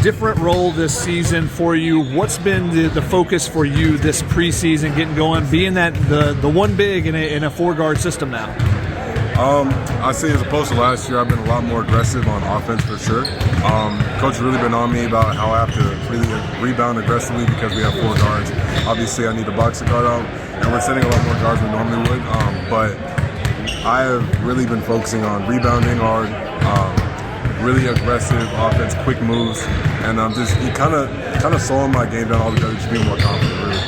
different role this season for you. What's been the focus for you this preseason, getting going, being that the one big in a four-guard system now? I say as opposed to last year, I've been a lot more aggressive on offense for sure. Coach really been on me about how I have to really rebound aggressively because we have four guards. Obviously, I need to box the guard out, and we're setting a lot more guards than we normally would. But I have really been focusing on rebounding hard, really aggressive offense, quick moves, and just kind of slowing my game down altogether, just being more confident, really.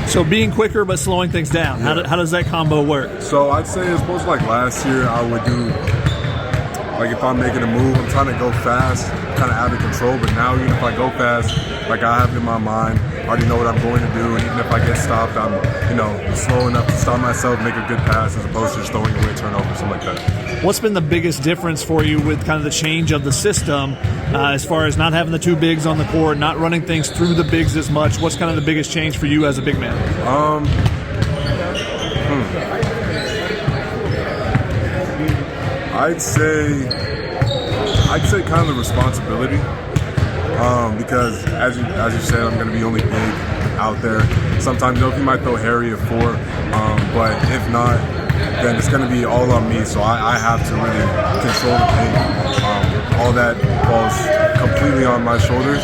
So being quicker but slowing things down. Yeah. How does that combo work? So I'd say as opposed to like last year, I would do, like if I'm making a move, I'm trying to go fast, kind of out of control. But now even if I go fast, like I have it in my mind, I already know what I'm going to do. And even if I get stopped, I'm slow enough to stop myself, make a good pass as opposed to just throwing away a turnover, something like that. What's been the biggest difference for you with kind of the change of the system as far as not having the two bigs on the court, not running things through the bigs as much? What's kind of the biggest change for you as a big man? I'd say kind of the responsibility, because as you said, I'm going to be only big out there. Sometimes he might throw Harry at four, but if not, then it's going to be all on me. So I have to really control the paint. All that falls completely on my shoulders,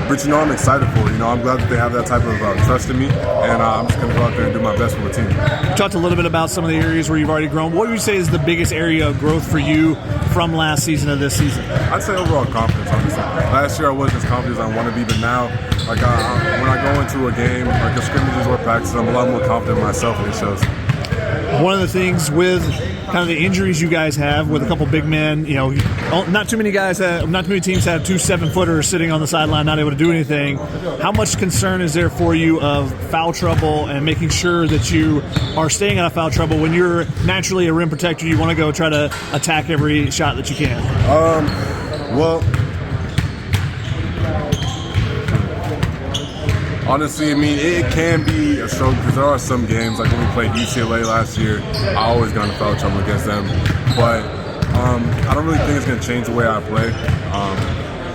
but I'm excited for it. I'm glad that they have that type of trust in me, and I'm just going to go out there and do my best for the team. You talked a little bit about some of the areas where you've already grown. What would you say is the biggest area of growth for you from last season to this season? I'd say overall confidence, honestly. Last year I wasn't as confident as I want to be, but now, when I go into a game, like a scrimmages or practice, I'm a lot more confident in myself, and it shows. One of the things with kind of the injuries you guys have with a couple big men, not too many teams have 2 7-footers sitting on the sideline not able to do anything. How much concern is there for you of foul trouble and making sure that you are staying out of foul trouble when you're naturally a rim protector? You want to go try to attack every shot that you can. Well, honestly, it can be a struggle because there are some games, like when we played UCLA last year, I always got in foul trouble against them. But I don't really think it's going to change the way I play.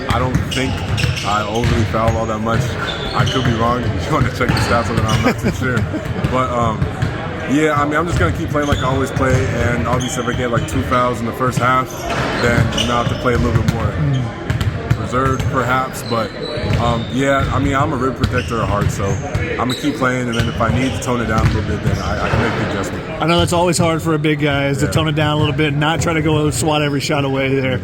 I don't think I overly foul all that much. I could be wrong. You want to check the stats on it, I'm not too sure. But I'm just going to keep playing like I always play. And obviously, if I get like 2 fouls in the first half, then I have to play a little bit more reserved, perhaps. But I'm a rim protector at heart, so I'm going to keep playing, and then if I need to tone it down a little bit, then I can make the adjustment. I know that's always hard for a big guy, is to tone it down a little bit and not try to go swat every shot away there.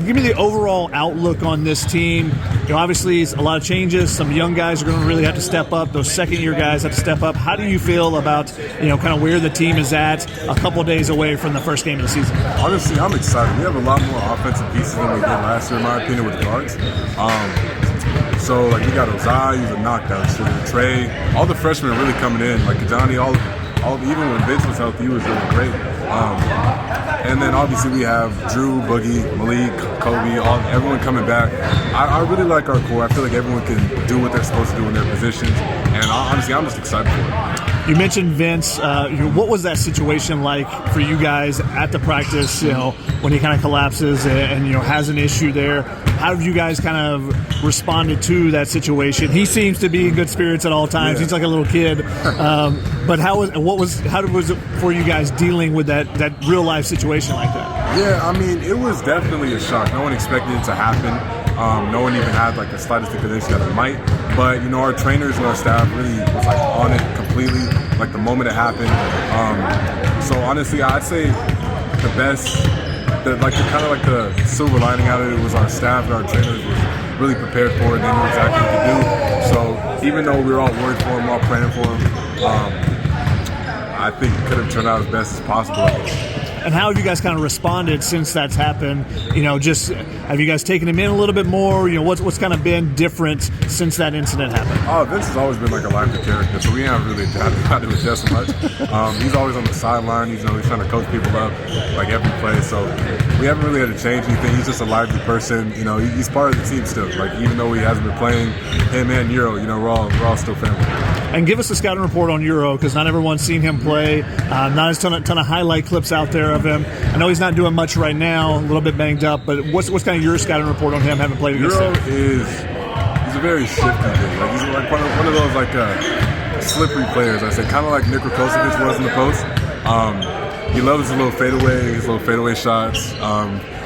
Give me the overall outlook on this team. Obviously, it's a lot of changes. Some young guys are going to really have to step up. Those second-year guys have to step up. How do you feel about, kind of where the team is at a couple days away from the first game of the season? Honestly, I'm excited. We have a lot more offensive pieces than we did last year, in my opinion, with guards. So, we got Ozai, he's a knockdown shooter. Trey, all the freshmen are really coming in. Like Johnny, even when Vince was healthy, he was doing great. And then obviously we have Drew, Boogie, Malik, Kobe, everyone coming back. I really like our core. I feel like everyone can do what they're supposed to do in their positions. And honestly, I'm just excited for it. You mentioned Vince. What was that situation like for you guys at the practice, when he kind of collapses and has an issue there? How have you guys kind of responded to that situation? He seems to be in good spirits at all times. Yeah. He's like a little kid. But how was it for you guys dealing with that real life situation like that? Yeah, it was definitely a shock. No one expected it to happen. No one even had the slightest inclination that it might. But our trainers and our staff really was on it completely. The moment it happened. So honestly, I'd say the best. The silver lining out of it was our staff and our trainers were really prepared for it. They knew exactly what to do. So even though we were all worried for him, all praying for him, I think it could have turned out as best as possible. And how have you guys kind of responded since that's happened? Have you guys taken him in a little bit more? What's kind of been different since that incident happened? Oh, Vince has always been like a lively character, so we haven't really had to adjust much. He's always on the sideline. He's trying to coach people up every play, so we haven't really had to change anything. He's just a lively person. He's part of the team still. Even though he hasn't been playing, him and Euro, we're all still family. And give us a scouting report on Euro, because not everyone's seen him play. Not a ton of highlight clips out there of him. I know he's not doing much right now, a little bit banged up, but what's kind of your scouting report on him, having played against Euro him? he's a very shifty dude. Like, he's like one of those like slippery players. I say, kind of like Nick Rakocevic was in the post. He loves his little fadeaway shots.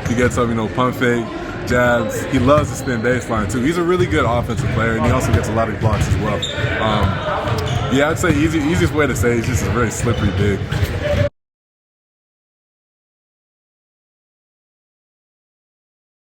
He gets up, pump fake, jabs. He loves to spin baseline too. He's a really good offensive player, and he also gets a lot of blocks as well. Yeah, I'd say easiest way to say he's just a very slippery big.